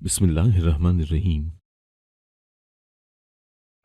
बिस्मिल्लाहिर्रहमानिर्रहीम।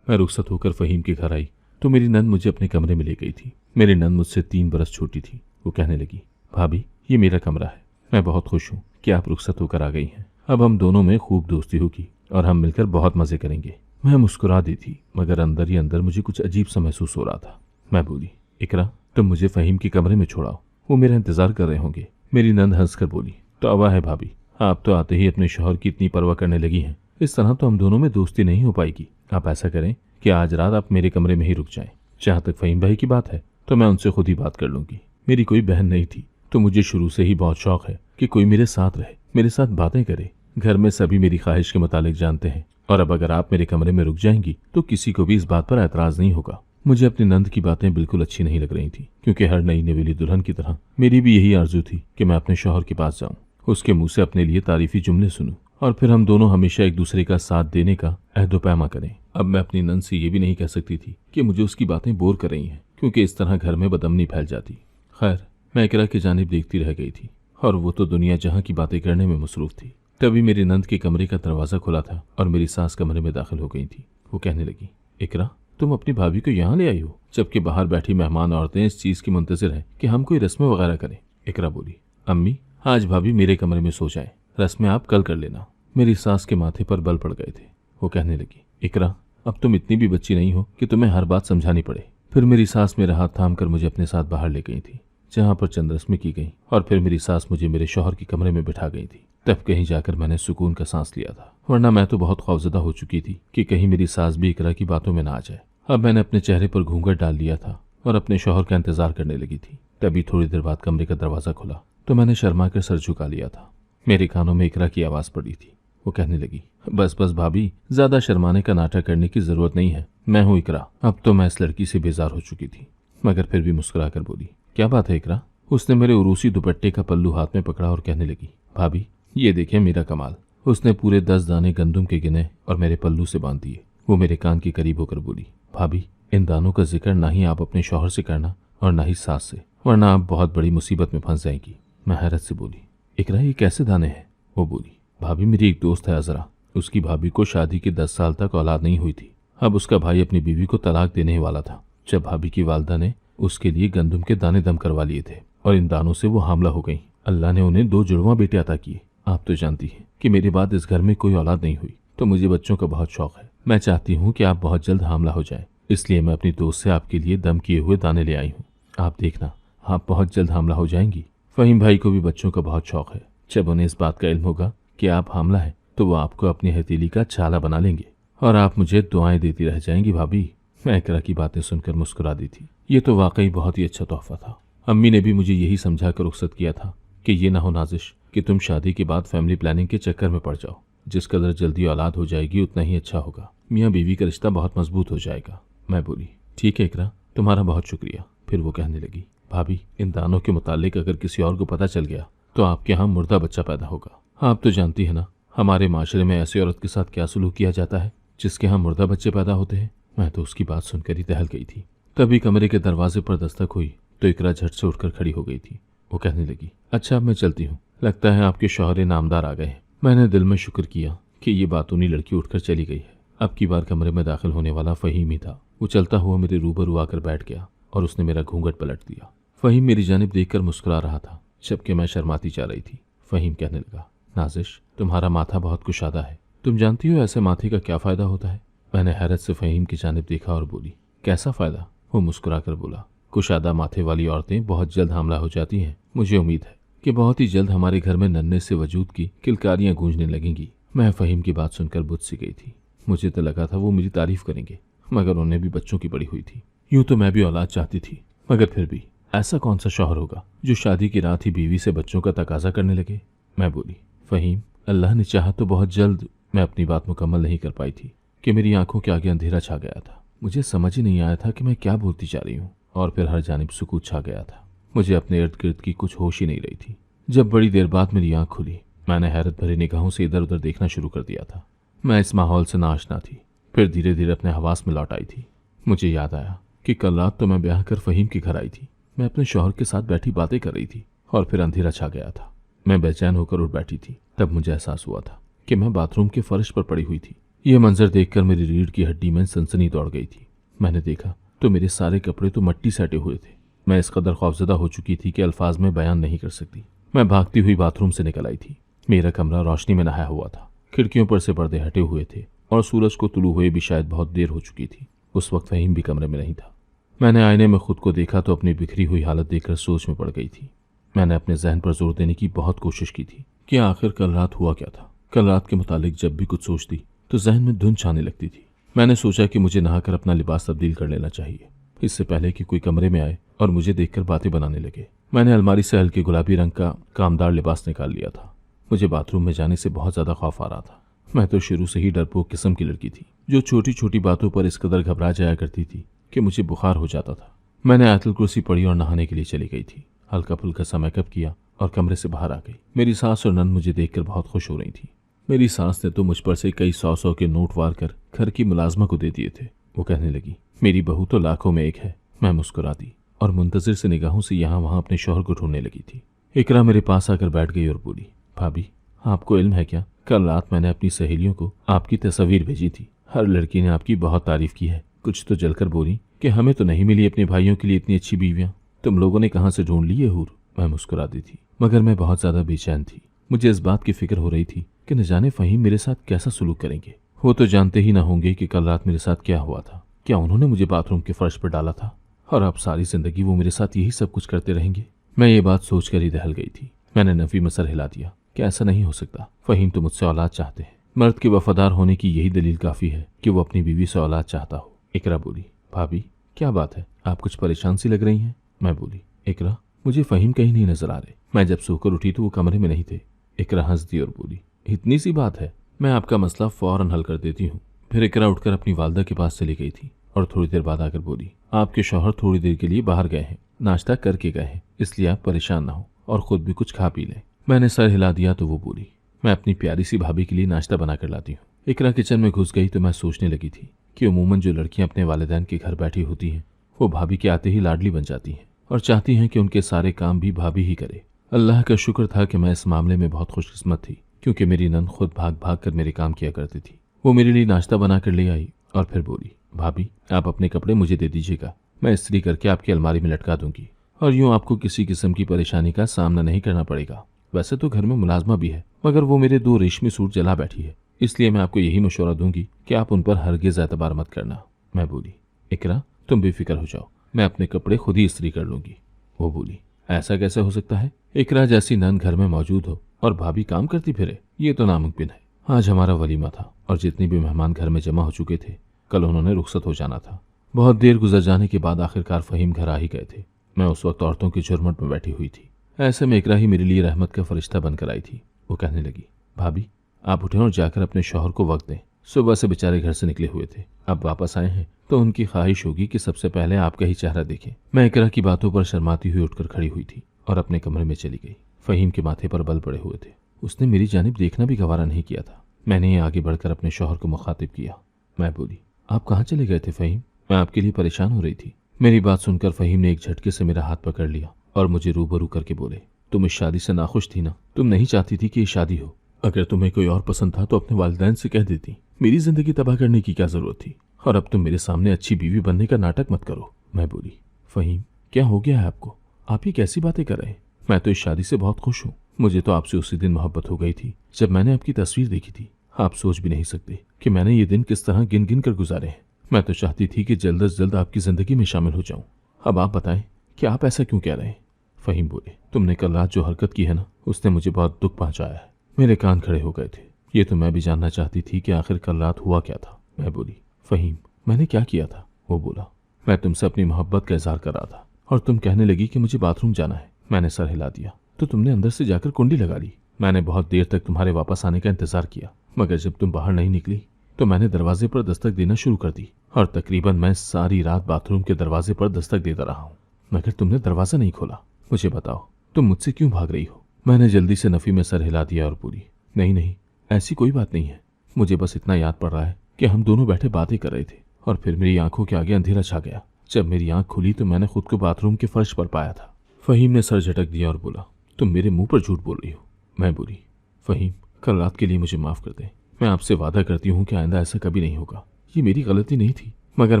मैं रुखसत होकर फ़हीम के घर आई तो मेरी नंद मुझे अपने कमरे में ले गई थी। मेरी नंद मुझसे 3 बरस छोटी थी। वो कहने लगी, भाभी ये मेरा कमरा है। मैं बहुत खुश हूँ कि आप रुखसत होकर आ गई हैं। अब हम दोनों में खूब दोस्ती होगी और हम मिलकर बहुत मज़े करेंगे। मैं मुस्कुरा दी थी मगर अंदर ही अंदर मुझे कुछ अजीब सा महसूस हो रहा था। मैं बोली, इकरा तुम मुझे फ़हीम के कमरे में छोड़ाओ, वो मेरा इंतज़ार कर रहे होंगे। मेरी नंद हंसकर बोली, तौबा है भाभी, आप तो आते ही अपने शौहर की इतनी परवाह करने लगी हैं। इस तरह तो हम दोनों में दोस्ती नहीं हो पाएगी। आप ऐसा करें कि आज रात आप मेरे कमरे में ही रुक जाएं। जहाँ तक फ़हीम भाई की बात है तो मैं उनसे खुद ही बात कर लूंगी। मेरी कोई बहन नहीं थी तो मुझे शुरू से ही बहुत शौक है कि कोई मेरे साथ रहे, मेरे साथ बातें करे। घर में सभी मेरी ख्वाहिश के मुतालिक जानते हैं और अब अगर आप मेरे कमरे में रुक जाएंगी तो किसी को भी इस बात पर एतराज़ नहीं होगा। मुझे अपनी नंद की बातें बिल्कुल अच्छी नहीं लग रही थी क्योंकि हर नई नवेली दुल्हन की तरह मेरी भी यही आरजू थी कि मैं अपने शौहर के पास जाऊं, उसके मुंह से अपने लिए तारीफी जुमले सुनूं और फिर हम दोनों हमेशा एक दूसरे का साथ देने का अहदो पैमा करें। अब मैं अपनी नंद से ये भी नहीं कह सकती थी कि मुझे उसकी बातें बोर कर रही हैं क्योंकि इस तरह घर में बदअमनी फैल जाती। खैर मैं इकरा की जानिब देखती रह गई थी और वो तो दुनिया जहाँ की बातें करने में मसरूफ थी। तभी मेरी नंद के कमरे का दरवाज़ा खुला था और मेरी सास कमरे में दाखिल हो गई थी। वो कहने लगी, इकरा तुम अपनी भाभी को यहाँ ले आई हो जबकि बाहर बैठी मेहमान औरतें इस चीज़ की मुंतज़िर हैं कि हम कोई रस्में वगैरह करें। इकरा बोली, अम्मी आज भाभी मेरे कमरे में सो जाए, रस्में आप कल कर लेना। मेरी सास के माथे पर बल पड़ गए थे। वो कहने लगी, इकरा अब तुम इतनी भी बच्ची नहीं हो कि तुम्हें हर बात समझानी पड़े। फिर मेरी सास मेरा हाथ थाम कर मुझे अपने साथ बाहर ले गई थी जहाँ पर चंद रस्में की गई और फिर मेरी सास मुझे मेरे शौहर के कमरे में बिठा गई थी। तब कहीं जाकर मैंने सुकून का सांस लिया था, वरना मैं तो बहुत खौफजदा हो चुकी थी कि कहीं मेरी सास भी इकरा की बातों में ना आ जाए। अब मैंने अपने चेहरे पर घूंघट डाल लिया था और अपने शौहर का इंतजार करने लगी थी। तभी थोड़ी देर बाद कमरे का दरवाज़ा खुला तो मैंने शर्मा कर सर झुका लिया था। मेरे कानों में इकरा की आवाज़ पड़ी थी। वो कहने लगी, बस बस भाभी, ज्यादा शर्माने का नाटक करने की जरूरत नहीं है। मैं हूँ इकरा। अब तो मैं इस लड़की से बेजार हो चुकी थी मगर फिर भी मुस्कुरा कर बोली, क्या बात है इकरा। उसने मेरे उरूसी दुपट्टे का पल्लू हाथ में पकड़ा और कहने लगी, भाभी ये देखिए मेरा कमाल। उसने पूरे 10 दाने गंदुम के गिने और मेरे पल्लू से बांध दिए। वो मेरे कान के करीब होकर बोली, भाभी इन दानों का जिक्र ना ही आप अपने शौहर से करना और ना ही सास से, वरना आप बहुत बड़ी मुसीबत में फंस जाएंगी। मैं हैरत से बोली, इकरा ये कैसे दाने हैं। वो बोली, भाभी मेरी एक दोस्त है अजरा, उसकी भाभी को शादी के 10 साल तक औलाद नहीं हुई थी। अब उसका भाई अपनी बीवी को तलाक देने वाला था जब भाभी की वालदा ने उसके लिए गंदुम के दाने दम करवा लिए थे और इन दानों से वो हामला हो गई। अल्लाह ने उन्हें 2 जुड़वा बेटे अता किए। आप तो जानती हैं कि मेरे बाद इस घर में कोई औलाद नहीं हुई तो मुझे बच्चों का बहुत शौक है। मैं चाहती हूँ कि आप बहुत जल्द हामला हो जाए, इसलिए मैं अपनी दोस्त से आपके लिए दम किए हुए दाने ले आई हूँ। आप देखना आप बहुत जल्द हामला हो जाएंगी। फ़हीम भाई को भी बच्चों का बहुत शौक है। जब उन्हें इस बात का इल्म होगा कि आप हामला है तो वो आपको अपनी हथेली का छाला बना लेंगे और आप मुझे दुआएं देती रह जाएंगी। भाभी मैं इकरा की बातें सुनकर मुस्कुरा दी थी। ये तो वाकई बहुत ही अच्छा तोहफा था। अम्मी ने भी मुझे यही समझा कर रुखसत किया था कि ये ना हो नाजिश कि तुम शादी के बाद फैमिली प्लानिंग के चक्कर में पड़ जाओ। जिस कदर जल्दी औलाद हो जाएगी उतना ही अच्छा होगा। मियाँ बीवी का रिश्ता बहुत मजबूत हो जाएगा। मैं बोली, ठीक है इकरा, तुम्हारा बहुत शुक्रिया। फिर वो कहने लगी, भाभी इन दानों के मुतालिक अगर किसी और को पता चल गया तो आपके यहाँ मुर्दा बच्चा पैदा होगा। आप तो जानती है ना हमारे माशरे में ऐसी औरत के साथ क्या सलूक किया जाता है जिसके यहाँ मुर्दा बच्चे पैदा होते हैं। मैं तो उसकी बात सुनकर ही दहल गई थी। तभी कमरे के दरवाजे पर दस्तक हुई तो इकरा झट से उठकर खड़ी हो गई थी। वो कहने लगी, अच्छा अब मैं चलती हूँ, लगता है आपके शौहर नामदार आ गए हैं। मैंने दिल में शुक्र किया कि ये बातूनी लड़की उठकर चली गई है। अब की बार कमरे में दाखिल होने वाला फ़हीम ही था। वो चलता हुआ मेरे रूबरू आकर बैठ गया और उसने मेरा घूंघट पलट दिया। फ़हीम मेरी जानिब देखकर मुस्कुरा रहा था जबकि मैं शर्माती जा रही थी। फ़हीम कहने लगा, नाजिश तुम्हारा माथा बहुत कुशादा है, तुम जानती हो ऐसे माथे का क्या फ़ायदा होता है। मैंने हैरत से फ़हीम की जानिब देखा और बोली, कैसा फ़ायदा। वो मुस्कुरा कर बोला, कुशादा माथे वाली औरतें बहुत जल्द हमला हो जाती हैं। मुझे उम्मीद है कि बहुत ही जल्द हमारे घर में नन्हे से वजूद की किलकारियां गूंजने लगेंगी। मैं फ़हीम की बात सुनकर बुझ सी गई थी। मुझे तो लगा था वो मेरी तारीफ करेंगे मगर उन्हें भी बच्चों की पड़ी हुई थी। यूं तो मैं भी औलाद चाहती थी मगर फिर भी ऐसा कौन सा शौहर होगा जो शादी की रात ही बीवी से बच्चों का तकाजा करने लगे। मैं बोली, फ़हीम अल्लाह ने चाहा तो बहुत जल्द। मैं अपनी बात मुकम्मल नहीं कर पाई थी कि मेरी आंखों के आगे अंधेरा छा गया था। मुझे समझ ही नहीं आया था कि मैं क्या बोलती जा रही हूँ और फिर हर जानिब सुकूत छा गया था। मुझे अपने इर्द गिर्द की कुछ होश ही नहीं रही थी। जब बड़ी देर बाद मेरी आंख खुली मैंने हैरत भरी निगाहों से इधर उधर देखना शुरू कर दिया था। मैं इस माहौल से नाआशना थी। फिर धीरे धीरे अपने हवास में लौट आई थी। मुझे याद आया कि कल रात तो मैं ब्याह कर फ़हीम के घर आई थी। मैं अपने शौहर के साथ बैठी बातें कर रही थी और फिर अंधेरा छा गया था। मैं बेचैन होकर उठ बैठी थी। तब मुझे एहसास हुआ था कि मैं बाथरूम के फर्श पर पड़ी हुई थी। यह मंजर देखकर मेरी रीढ़ की हड्डी में सनसनी दौड़ गई थी। मैंने देखा तो मेरे सारे कपड़े तो मट्टी सटे हुए थे। मैं इस कदर खौफजदा हो चुकी थी कि अल्फाज में बयान नहीं कर सकती। मैं भागती हुई बाथरूम से निकल आई थी। मेरा कमरा रोशनी में नहाया हुआ था। खिड़कियों पर से पर्दे हटे हुए थे और सूरज को तुलू हुए भी शायद बहुत देर हो चुकी थी। उस वक्त फहीम भी कमरे में नहीं था। मैंने आईने में खुद को देखा तो अपनी बिखरी हुई हालत देखकर सोच में पड़ गई थी। मैंने अपने जहन पर जोर देने की बहुत कोशिश की थी कि आखिर कल रात हुआ क्या था। कल रात के मुतालिक जब भी कुछ सोचती तो जहन में धुंध छाने लगती थी। मैंने सोचा कि मुझे नहाकर अपना लिबास तब्दील कर लेना चाहिए, इससे पहले कि कोई कमरे में आए और मुझे देखकर बातें बनाने लगे। मैंने अलमारी से हल्के गुलाबी रंग का कामदार लिबास निकाल लिया था। मुझे बाथरूम में जाने से बहुत ज्यादा खौफ आ रहा था। मैं तो शुरू से ही डरपोक किस्म की लड़की थी, जो छोटी छोटी बातों पर इस कदर घबरा जाया करती थी कि मुझे बुखार हो जाता था। मैंने आयतुल कुर्सी पढ़ी और नहाने के लिए चली गई थी। हल्का फुल्का सा मेकअप किया और कमरे से बाहर आ गई। मेरी सास और नंद मुझे देखकर बहुत खुश हो रही थी। मेरी सास ने तो मुझ पर से कई 100 के नोट वार कर घर की मुलाजमा को दे दिए थे। वो कहने लगी, मेरी बहू तो लाखों में एक है। मैं मुस्कुरा दी और मुंतजिर से निगाहों से यहाँ वहाँ अपने शौहर को ढूंढने लगी थी। इकरा मेरे पास आकर बैठ गई और बोली, भाभी आपको इल्म है क्या, कल रात मैंने अपनी सहेलियों को आपकी तस्वीर भेजी थी। हर लड़की ने आपकी बहुत तारीफ की है। कुछ तो जलकर बोली कि हमें तो नहीं मिली अपने भाइयों के लिए इतनी अच्छी बीवियां। तुम लोगों ने कहाँ से ढूंढ ली है हूर। मैं मुस्कुरा दी थी, मगर मैं बहुत ज्यादा बेचैन थी। मुझे इस बात की फिक्र हो रही थी कि न जाने फहीम मेरे साथ कैसा सलूक करेंगे। वो तो जानते ही ना होंगे कि कल रात मेरे साथ क्या हुआ था। क्या उन्होंने मुझे बाथरूम के फर्श पर डाला था और अब सारी जिंदगी वो मेरे साथ यही सब कुछ करते रहेंगे। मैं ये बात सोचकर ही दहल गई थी। मैंने नफी में सर हिला दिया कि ऐसा नहीं हो सकता। फहीम तो मुझसे औलाद चाहते हैं। मर्द के वफादार होने की यही दलील काफी है कि वो अपनी बीवी से औलाद चाहता हो। इकरा बोली, भाभी क्या बात है, आप कुछ परेशान सी लग रही हैं। मैं बोली, इकरा मुझे फहीम कहीं नहीं नजर आ रहे। मैं जब सोकर उठी तो वो कमरे में नहीं थे। इकरा हंस दी और बोली, इतनी सी बात है, मैं आपका मसला फौरन हल कर देती हूँ। फिर इकरा उठकर अपनी वालदा के पास चली गई थी और थोड़ी देर बाद आकर बोली, आपके शौहर थोड़ी देर के लिए बाहर गए हैं, नाश्ता करके गए हैं, इसलिए आप परेशान ना हो और खुद भी कुछ खा पी लें। मैंने सर हिला दिया तो वो बोली, मैं अपनी प्यारी सी भाभी के लिए नाश्ता बना कर लाती हूँ। इकरा किचन में घुस गई तो मैं सोचने लगी थी कि अमूमन जो लड़कियां अपने वालिदैन के घर बैठी होती हैं वो भाभी के आते ही लाडली बन जाती हैं और चाहती हैं कि उनके सारे काम भी भाभी ही करे। अल्लाह का शुक्र था कि मैं इस मामले में बहुत खुशकिस्मत थी, क्योंकि मेरी नंद खुद भाग भाग कर मेरे काम किया करती थी। वो मेरे लिए नाश्ता बना कर ले आई और फिर बोली, भाभी आप अपने कपड़े मुझे दे दीजिएगा, मैं इस्त्री करके आपकी अलमारी में लटका दूंगी और यूं आपको किसी किस्म की परेशानी का सामना नहीं करना पड़ेगा। वैसे तो घर में मुलाजमा भी है, मगर वो मेरे 2 रेशमी सूट जला बैठी है, इसलिए मैं आपको यही मशवरा दूंगी कि आप उन पर हरगिज एतबार मत करना। मैं बोली, इकरा तुम बेफिक्र हो जाओ, मैं अपने कपड़े खुद ही इस्त्री कर लूंगी। वो बोली, ऐसा कैसे हो सकता है, इकरा जैसी नंद घर में मौजूद हो और भाभी काम करती फिरे, ये तो नामुमकिन है। आज हमारा वलीमा था और जितने भी मेहमान घर में जमा हो चुके थे, कल उन्होंने रुखसत हो जाना था। बहुत देर गुजर जाने के बाद आखिरकार फहीम घर आ ही गए थे। मैं उस वक्त औरतों की झुरमुट में बैठी हुई थी। ऐसे में इकरा ही मेरे लिए रहमत का फरिश्ता बनकर आई थी। वो कहने लगी, भाभी आप उठें और जाकर अपने शौहर को वक्त दें। सुबह से बेचारे घर से निकले हुए थे, अब वापस आए हैं तो उनकी ख्वाहिश होगी कि सबसे पहले आपका ही चेहरा देखें। मैं इकरा की बातों पर शर्माती हुई उठकर खड़ी हुई थी और अपने कमरे में चली गई। फहीम के माथे पर बल पड़े हुए थे। उसने मेरी जानिब देखना भी गवारा नहीं किया था। मैंने आगे बढ़कर अपने शौहर को मुखातिब किया। मैं बोली, आप कहाँ चले गए थे फहीम, मैं आपके लिए परेशान हो रही थी। मेरी बात सुनकर फहीम ने एक झटके से मेरा हाथ पकड़ लिया और मुझे रूबरू करके बोले, तुम इस शादी से नाखुश थी ना, तुम नहीं चाहती थी कि ये शादी हो। अगर तुम्हें कोई और पसंद था तो अपने वालिदैन से कह देती, मेरी जिंदगी तबाह करने की क्या जरूरत थी, और अब तुम मेरे सामने अच्छी बीवी बनने का नाटक मत करो। मैं बोली, फहीम क्या हो गया है आपको, आप ये कैसी बातें कर रहे हैं, मैं तो इस शादी से बहुत खुश हूँ। मुझे तो आपसे उसी दिन मोहब्बत हो गई थी जब मैंने आपकी तस्वीर देखी थी। आप सोच भी नहीं सकते कि मैंने ये दिन किस तरह गिन गिन कर गुजारे हैं। मैं तो चाहती थी कि जल्द से जल्द आपकी जिंदगी में शामिल हो जाऊं। अब आप बताएं कि आप ऐसा क्यों कह रहे हैं। फहीम बोले, तुमने कल रात जो हरकत की है ना, उसने मुझे बहुत दुख पहुंचाया है। मेरे कान खड़े हो गए थे। ये तो मैं भी जानना चाहती थी कि आखिर कल रात हुआ क्या था। मैं बोली, फहीम मैंने क्या किया था। वो बोला, मैं तुमसे अपनी मोहब्बत का इजहार कर रहा था और तुम कहने लगी कि मुझे बाथरूम जाना है। मैंने सर हिला दिया तो तुमने अंदर से जाकर कुंडी लगा ली। मैंने बहुत देर तक तुम्हारे वापस आने का इंतजार किया, मगर जब तुम बाहर नहीं निकली तो मैंने दरवाजे पर दस्तक देना शुरू कर दी और तकरीबन मैं सारी रात बाथरूम के दरवाजे पर दस्तक देता रहा हूँ, मगर तुमने दरवाजा नहीं खोला। मुझे बताओ तुम मुझसे क्यों भाग रही हो। मैंने जल्दी से नफी में सर हिला दिया और बोली, नहीं नहीं ऐसी कोई बात नहीं है, मुझे बस इतना याद पड़ रहा है कि हम दोनों बैठे बातें कर रहे थे और फिर मेरी आंखों के आगे अंधेरा छा गया। जब मेरी आंख खुली तो मैंने खुद को बाथरूम के फर्श पर पाया था। फहीम ने सर झटक दिया और बोला, तुम मेरे मुंह पर झूठ बोल रही हो। मैं बोली, फहीम कल रात के लिए मुझे माफ़ कर दें। मैं आपसे वादा करती हूँ कि आइंदा ऐसा कभी नहीं होगा। ये मेरी गलती नहीं थी, मगर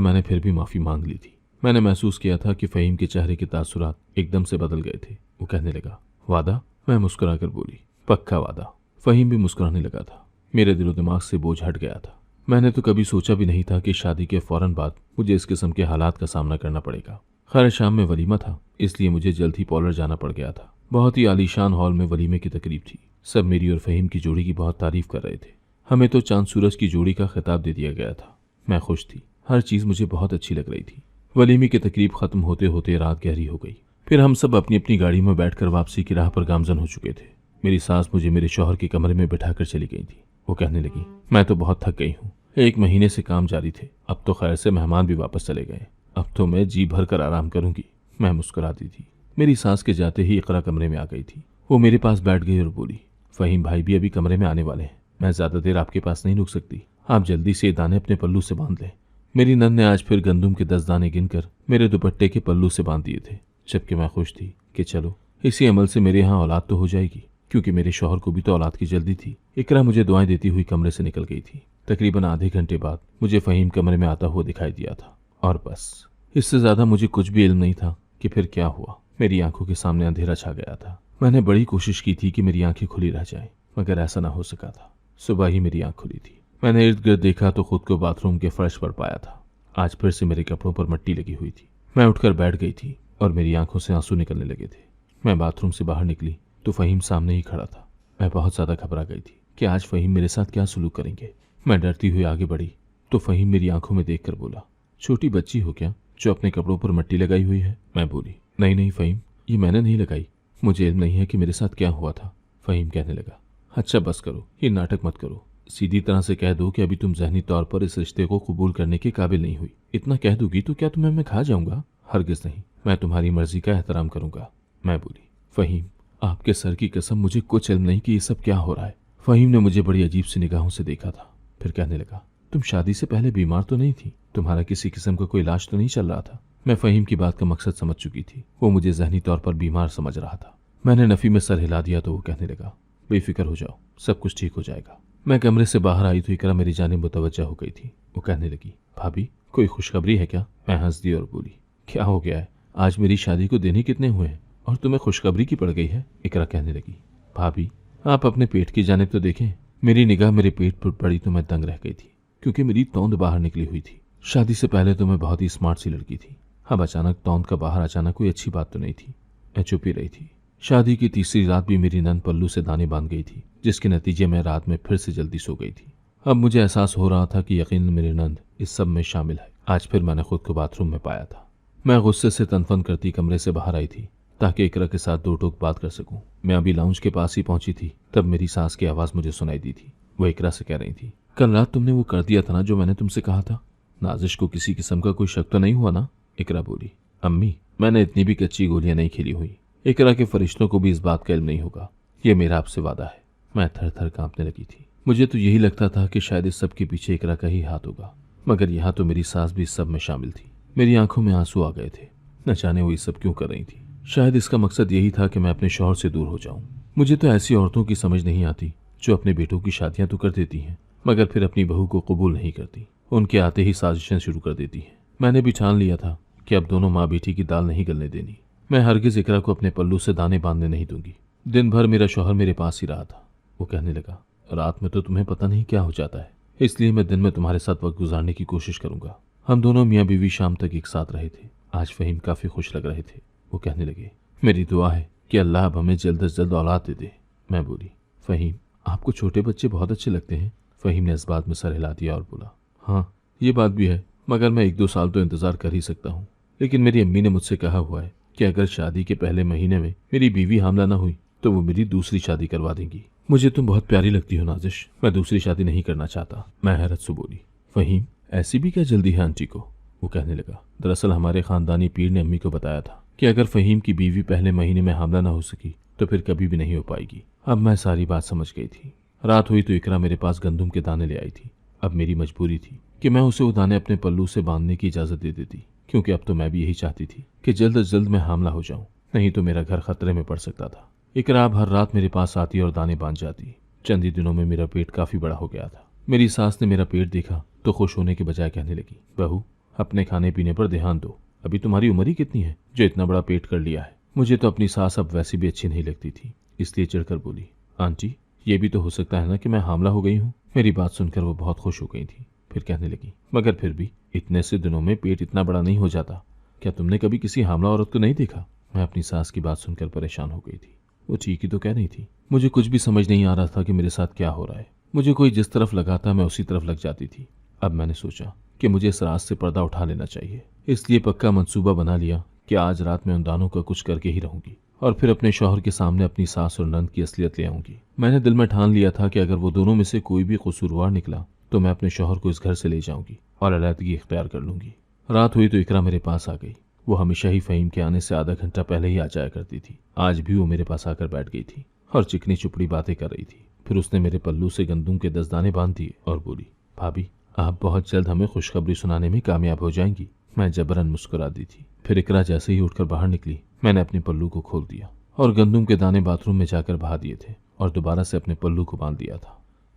मैंने फिर भी माफ़ी मांग ली थी। मैंने महसूस किया था कि फ़हीम के चेहरे के तासुरात एकदम से बदल गए थे। वो कहने लगा, वादा? मैं मुस्कुराकर बोली, पक्का वादा। फ़हीम भी मुस्कुराने लगा था। मेरे दिलो दिमाग से बोझ हट गया था। मैंने तो कभी सोचा भी नहीं था कि शादी के फौरन बाद मुझे इस किस्म के हालात का सामना करना पड़ेगा। खैर, शाम में वलीमा था, इसलिए मुझे जल्द ही पॉलर जाना पड़ गया था। बहुत ही आलीशान हॉल में वलीमे की तकरीब थी। सब मेरी और फ़हीम की जोड़ी की बहुत तारीफ कर रहे थे। हमें तो चांद सूरज की जोड़ी का खिताब दे दिया गया था। मैं खुश थी, हर चीज़ मुझे बहुत अच्छी लग रही थी। वलीमे की तकरीब खत्म होते होते रात गहरी हो गई। फिर हम सब अपनी अपनी गाड़ी में बैठकर वापसी की राह पर गामजन हो चुके थे। मेरी सास मुझे मेरे शौहर के कमरे में बिठाकर चली गई थी। वो कहने लगी, मैं तो बहुत थक गई हूँ। 1 महीने से काम जारी थे, अब तो खैर से मेहमान भी वापस चले गए। अब तो मैं जी भर कर आराम करूंगी। मैं मुस्कुरा दी थी। मेरी सास के जाते ही इकरा कमरे में आ गई थी। वो मेरे पास बैठ गई और बोली, फ़हीम भाई भी अभी कमरे में आने वाले हैं। मैं ज़्यादा देर आपके पास नहीं रुक सकती। आप जल्दी से ये दाने अपने पल्लू से बांध लें। मेरी नंद ने आज फिर गंदुम के 10 दाने गिनकर मेरे दुपट्टे के पल्लू से बांध दिए थे, जबकि मैं खुश थी कि चलो इसी अमल से मेरे यहाँ औलाद तो हो जाएगी, क्योंकि मेरे शौहर को भी तो औलाद की जल्दी थी। इकरा मुझे दुआएं देती हुई कमरे से निकल गई थी। तकरीबन आधे घंटे बाद मुझे फ़हीम कमरे में आता हुआ दिखाई दिया था, और बस इससे ज़्यादा मुझे कुछ भी इल्म नहीं था कि फिर क्या हुआ। मेरी आंखों के सामने अंधेरा छा गया था। मैंने बड़ी कोशिश की थी कि मेरी आंखें खुली रह जाएं, मगर ऐसा ना हो सका था। सुबह ही मेरी आंख खुली थी। मैंने इर्द गिर्द देखा तो खुद को बाथरूम के फर्श पर पाया था। आज फिर से मेरे कपड़ों पर मिट्टी लगी हुई थी। मैं उठकर बैठ गई थी और मेरी आंखों से आंसू निकलने लगे थे। मैं बाथरूम से बाहर निकली तो फ़हीम सामने ही खड़ा था। मैं बहुत ज़्यादा घबरा गई थी कि आज फ़हीम मेरे साथ क्या सलूक करेंगे। मैं डरती हुई आगे बढ़ी तो फ़हीम मेरी आंखों में देखकर बोला, छोटी बच्ची हो क्या जो अपने कपड़ों पर मिट्टी लगाई हुई है? मैं बोली, नहीं नहीं फ़हीम, ये मैंने नहीं लगाई। मुझे इल्म नहीं है कि मेरे साथ क्या हुआ था। फ़हीम कहने लगा, अच्छा बस करो, ये नाटक मत करो। सीधी तरह से कह दो कि अभी तुम ज़हनी तौर पर इस रिश्ते को कबूल करने के काबिल नहीं हुई। इतना कह दूंगी तो क्या तुम्हें मैं खा जाऊंगा? हरगिज़ नहीं, मैं तुम्हारी मर्जी का एहतराम करूंगा। मैं बोली, फ़हीम आपके सर की कसम मुझे कुछ इल्म नहीं कि ये सब क्या हो रहा है। फ़हीम ने मुझे बड़ी अजीब सी निगाहों से देखा था। फिर कहने लगा, तुम शादी से पहले बीमार तो नहीं थी? तुम्हारा किसी किस्म का कोई इलाज तो नहीं चल रहा था? मैं फ़हीम की बात का मकसद समझ चुकी थी। वो मुझे ज़हनी तौर पर बीमार समझ रहा था। मैंने नफ़ी में सर हिला दिया तो वो कहने लगा, बेफिक्र हो जाओ, सब कुछ ठीक हो जाएगा। मैं कमरे से बाहर आई तो इकरा मेरी जानिब मुतवज्जा हो गई थी। वो कहने लगी, भाभी कोई खुशखबरी है क्या? मैं हंस दी और बोली, क्या हो गया है? आज मेरी शादी को दिन ही कितने हुए हैं और तुम्हें खुशखबरी की पड़ गई है? इकरा कहने लगी, भाभी आप अपने पेट की जानिब तो देखें। मेरी निगाह मेरे पेट पर पड़ी तो मैं दंग रह गई थी, क्योंकि मेरी तौंद बाहर निकली हुई थी। शादी से पहले तो मैं बहुत ही स्मार्ट सी लड़की थी। अब अचानक तौंद का बाहर अचानक कोई अच्छी बात तो नहीं थी। मैं चुप ही रही थी। शादी की तीसरी रात भी मेरी नंद पल्लू से दाने बांध गई थी, जिसके नतीजे में रात में फिर से जल्दी सो गई थी। अब मुझे एहसास हो रहा था कि यकीनन मेरी नंद इस सब में शामिल है। आज फिर मैंने खुद को बाथरूम में पाया था। मैं गुस्से से तनफन करती कमरे से बाहर आई थी ताकि इकरा के साथ दो टोक बात कर सकूं। मैं अभी लाउंज के पास ही पहुंची थी, तब मेरी सास की आवाज़ मुझे सुनाई दी थी। वो इकरा से कह रही थी, कल रात तुमने वो कर दिया था ना जो मैंने तुमसे कहा था? नाजिश को किसी किस्म का कोई शक तो नहीं हुआ ना? इकरा बोली, अम्मी मैंने इतनी भी कच्ची गोलियां नहीं खेली हुई। इकरा के फरिश्तों को भी इस बात का इल्म नहीं होगा। ये मेरा आपसे वादा है। मैं थर थर कांपने लगी थी। मुझे तो यही लगता था कि शायद इस सब के पीछे इकरा का ही हाथ होगा, मगर यहाँ तो मेरी सास भी इस सब में शामिल थी। मेरी आंखों में आंसू आ गए थे। न जाने वो ये सब क्यों कर रही थी। शायद इसका मकसद यही था कि मैं अपने शौहर से दूर हो जाऊं। मुझे तो ऐसी औरतों की समझ नहीं आती जो अपने बेटों की शादियां तो कर देती हैं, मगर फिर अपनी बहू को कबूल नहीं करती। उनके आते ही साजिशें शुरू कर देती हैं। मैंने भी ठान लिया था कि अब दोनों माँ बेटी की दाल नहीं गलने देनी। मैं हरगिज़ इकरा को अपने पल्लू से दाने बांधने नहीं दूंगी। दिन भर मेरा शौहर मेरे पास ही रहा था। वो कहने लगा, रात में तो तुम्हें पता नहीं क्या हो जाता है, इसलिए मैं दिन में तुम्हारे साथ वक्त गुजारने की कोशिश करूंगा। हम दोनों मियाँ बीवी शाम तक एक साथ रहे थे। आज फ़हीम काफ़ी खुश लग रहे थे। वो कहने लगे, मेरी दुआ है कि अल्लाह अब हमें जल्द से जल्द औलाद दे दे। मैं बोली, फ़हीम आपको छोटे बच्चे बहुत अच्छे लगते हैं। फ़हीम ने इस बात में सर हिला दिया और बोला, हाँ ये बात भी है, मगर मैं 1-2 साल तो इंतज़ार कर ही सकता हूँ। लेकिन मेरी अम्मी ने मुझसे कहा हुआ है कि अगर शादी के पहले महीने में मेरी बीवी हामला ना हुई तो वो मेरी दूसरी शादी करवा देंगी। मुझे तुम बहुत प्यारी लगती हो नाजिश, मैं दूसरी शादी नहीं करना चाहता। मैं हैरत से बोली, फ़हीम ऐसी भी क्या जल्दी है आंटी को? वो कहने लगा, दरअसल हमारे ख़ानदानी पीर ने अम्मी को बताया था कि अगर फ़हीम की बीवी पहले महीने में हामला ना हो सकी तो फिर कभी भी नहीं हो पाएगी। अब मैं सारी बात समझ गई थी। रात हुई तो इकरा मेरे पास गंदुम के दाने ले आई थी। अब मेरी मजबूरी थी कि मैं उसे वो दाने अपने पल्लू से बांधने की इजाज़त दे देती, क्योंकि अब तो मैं भी यही चाहती थी कि जल्द अज जल्द मैं हामला हो जाऊं, नहीं तो मेरा घर खतरे में पड़ सकता था। इकरा अब हर रात मेरे पास आती और दाने बांध जाती। चंद ही दिनों में मेरा पेट काफ़ी बड़ा हो गया था। मेरी सास ने मेरा पेट देखा तो खुश होने के बजाय कहने लगी, बहू अपने खाने पीने पर ध्यान दो, अभी तुम्हारी उम्र ही कितनी है जो इतना बड़ा पेट कर लिया है। मुझे तो अपनी सास अब वैसी भी अच्छी नहीं लगती थी, इसलिए चिढ़कर बोली, आंटी ये भी तो हो सकता है ना कि मैं हामला हो गई हूँ। मेरी बात सुनकर वो बहुत खुश हो गई थी। फिर कहने लगी, मगर फिर भी इतने से दिनों में पेट इतना बड़ा नहीं हो जाता। क्या तुमने कभी किसी हामला औरत को नहीं देखा? मैं अपनी सास की बात सुनकर परेशान हो गई थी। वो ठीक ही तो कह रही थी। मुझे कुछ भी समझ नहीं आ रहा था कि मेरे साथ क्या हो रहा है। मुझे कोई जिस तरफ लगाता मैं उसी तरफ लग जाती थी। अब मैंने सोचा कि मुझे इस राज से पर्दा उठा लेना चाहिए, इसलिए पक्का मंसूबा बना लिया कि आज रात में उन दानों का कुछ करके ही रहूंगी और फिर अपने शौहर के सामने अपनी सास और नंद की असलियत ले आऊंगी। मैंने दिल में ठान लिया था कि अगर वो दोनों में से कोई भी कसूरवार निकला तो मैं अपने शौहर को इस घर से ले जाऊंगी और अलहदगी इख्तियार कर लूंगी। रात हुई तो इकरा मेरे पास आ गई। वो हमेशा ही फ़हीम के आने से आधा घंटा पहले ही आ जाया करती थी। आज भी वो मेरे पास आकर बैठ गई थी और चिकनी चुपड़ी बातें कर रही थी। फिर उसने मेरे पल्लू से गंदुम के 10 दाने बांध दिए और बोली, भाभी आप बहुत जल्द हमें खुशखबरी सुनाने में कामयाब हो जाएंगी। मैं जबरन मुस्कुरा दी थी। फिर इकरा जैसे ही उठकर बाहर निकली, मैंने अपने पल्लू को खोल दिया और गंदुम के दाने बाथरूम में जाकर बहा दिए थे और दोबारा से अपने पल्लू को बांध दिया था।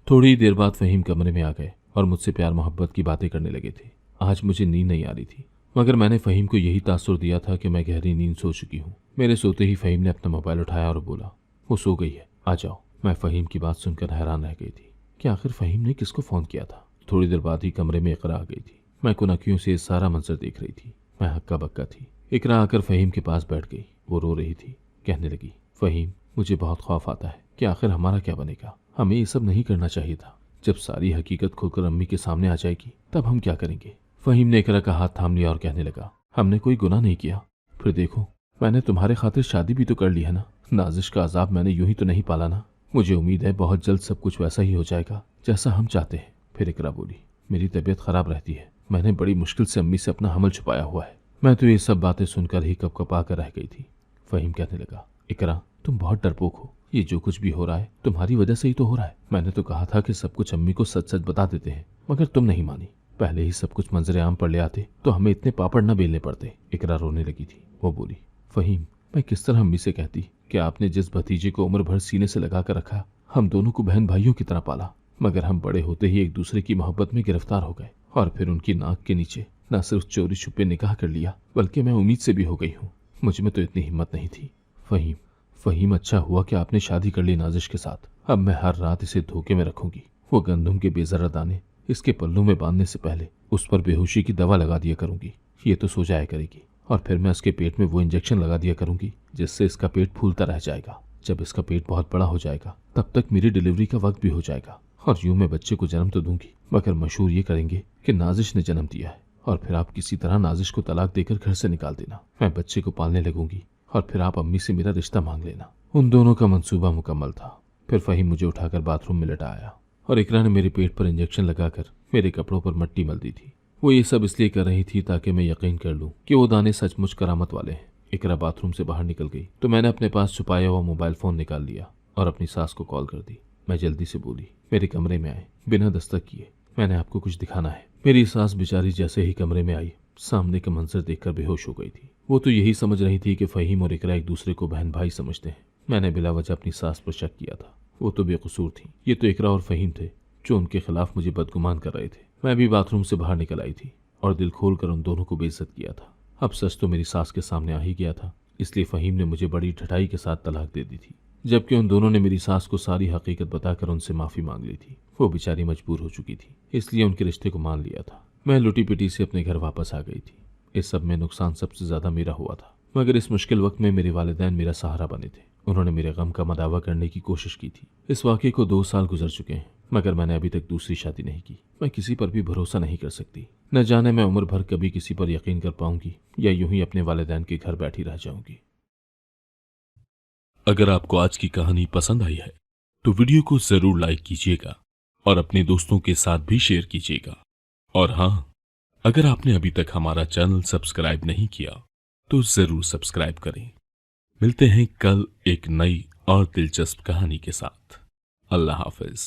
थोड़ी देर बाद फ़हीम कमरे में आ गए और मुझसे प्यार मोहब्बत की बातें करने लगे थे। आज मुझे नींद नहीं आ रही थी, मगर मैंने फ़हीम को यही तासुर दिया था कि मैं गहरी नींद सो चुकी हूँ। मेरे सोते ही फ़हीम ने अपना मोबाइल उठाया और बोला, वो सो गई है, आ जाओ। मैं फ़हीम की बात सुनकर हैरान रह गई थी कि आखिर फ़हीम ने किसको फ़ोन किया था। थोड़ी देर बाद ही कमरे में इकरा आ गई थी। मैं कुनकियों से सारा मंजर देख रही थी। मैं हक्का बक्का थी। इकरा आकर फ़हीम के पास बैठ गई। वो रो रही थी। कहने लगी, फ़हीम मुझे बहुत खौफ आता है कि आखिर हमारा क्या बनेगा। हमें ये सब नहीं करना चाहिए था। जब सारी हकीकत खुलकर अम्मी के सामने आ जाएगी तब हम क्या करेंगे। फ़हीम ने इकरा का हाथ थाम लिया और कहने लगा, हमने कोई गुनाह नहीं किया। फिर देखो मैंने तुम्हारे खातिर शादी भी तो कर ली है ना। नाजिश का अजाब मैंने यूं ही तो नहीं पाला ना। मुझे उम्मीद है बहुत जल्द सब कुछ वैसा ही हो जाएगा जैसा हम चाहते हैं। फिर इकरा बोली, मेरी तबीयत खराब रहती है। मैंने बड़ी मुश्किल से अम्मी से अपना हमल छुपाया हुआ है। मैं तो ये सब बातें सुनकर ही कपकपा कर रह गई थी। फ़हीम कहने लगा, इकरा तुम बहुत डरपोक हो। ये जो कुछ भी हो रहा है तुम्हारी वजह से ही तो हो रहा है। मैंने तो कहा था कि सब कुछ अम्मी को सच सच बता देते हैं, मगर तुम नहीं मानी। पहले ही सब कुछ मंजरे आम पर ले आते तो हमें इतने पापड़ न बेलने पड़ते। इकरा रोने लगी थी। वो बोली, फ़हीम मैं किस तरह अम्मी से कहती कि आपने जिस भतीजे को उम्र भर सीने से लगा कर रखा, हम दोनों को बहन भाइयों की तरह पाला, मगर हम बड़े होते ही एक दूसरे की मोहब्बत में गिरफ्तार हो गए और फिर उनकी नाक के नीचे न सिर्फ चोरी छुपे निकाह कर लिया बल्कि मैं उम्मीद से भी हो गई हूँ। मुझ में तो इतनी हिम्मत नहीं थी। फ़हीम अच्छा हुआ कि आपने शादी कर ली नाजिश के साथ। अब मैं हर रात इसे धोखे में रखूंगी। वो गंदुम के बेजरा दाने इसके पल्लू में बांधने से पहले उस पर बेहोशी की दवा लगा दिया करूंगी। ये तो सो जाया करेगी और फिर मैं उसके पेट में वो इंजेक्शन लगा दिया करूंगी जिससे इसका पेट फूलता रह जाएगा। जब इसका पेट बहुत बड़ा हो जाएगा तब तक मेरी डिलीवरी का वक्त भी हो जाएगा और यूं मैं बच्चे को जन्म तो दूंगी, मगर मशहूर ये करेंगे कि नाजिश ने जन्म दिया है और फिर आप किसी तरह नाजिश को तलाक देकर घर से निकाल देना। मैं बच्चे को पालने लगूंगी और फिर आप अम्मी से मेरा रिश्ता मांग लेना। उन दोनों का मंसूबा मुकम्मल था। फिर फ़हीम मुझे उठाकर बाथरूम में लटाया और इकरा ने मेरे पेट पर इंजेक्शन लगाकर मेरे कपड़ों पर मट्टी मल दी थी। वो ये सब इसलिए कर रही थी ताकि मैं यकीन कर लूं कि वो दाने सचमुच करामत वाले हैं। इकरा बाथरूम से बाहर निकल गई तो मैंने अपने पास छुपाया हुआ मोबाइल फ़ोन निकाल लिया और अपनी सास को कॉल कर दी। मैं जल्दी से बोली, मेरे कमरे में आए, बिना दस्तक किए, मैंने आपको कुछ दिखाना है। मेरी सास बेचारी जैसे ही कमरे में आई सामने का मंजर देखकर बेहोश हो गई थी। वो तो यही समझ रही थी कि फ़हीम और इकरा एक दूसरे को बहन भाई समझते हैं। मैंने बिला वजह अपनी सास पर शक किया था। वो तो बेकसूर थी। ये तो इकरा और फ़हीम थे जो उनके खिलाफ मुझे बदगुमान कर रहे थे। मैं भी बाथरूम से बाहर निकल आई थी और दिल खोल कर उन दोनों को बेइज्जत किया था। अब सच तो मेरी सास के सामने आ ही गया था, इसलिए फ़हीम ने मुझे बड़ी ढटाई के साथ तलाक दे दी थी, जबकि उन दोनों ने मेरी सास को सारी हकीकत बताकर उनसे माफ़ी मांग ली थी। वो बेचारी मजबूर हो चुकी थी, इसलिए उनके रिश्ते को मान लिया था। मैं लुटी पिटी से अपने घर वापस आ गई थी। इस सब में नुकसान सबसे ज़्यादा मेरा हुआ था, मगर इस मुश्किल वक्त में मेरे वालिदैन मेरा सहारा बने थे। उन्होंने मेरे गम का मदावा करने की कोशिश की थी। इस वाक़े को 2 साल गुजर चुके हैं, मगर मैंने अभी तक दूसरी शादी नहीं की। मैं किसी पर भी भरोसा नहीं कर सकती। न जाने मैं उम्र भर कभी किसी पर यकीन कर पाऊंगी या यूं ही अपने वालिदैन के घर बैठी रह जाऊंगी। अगर आपको आज की कहानी पसंद आई है तो वीडियो को जरूर लाइक कीजिएगा और अपने दोस्तों के साथ भी शेयर कीजिएगा। और हाँ, अगर आपने अभी तक हमारा चैनल सब्सक्राइब नहीं किया तो जरूर सब्सक्राइब करें। मिलते हैं कल एक नई और दिलचस्प कहानी के साथ। अल्लाह हाफिज।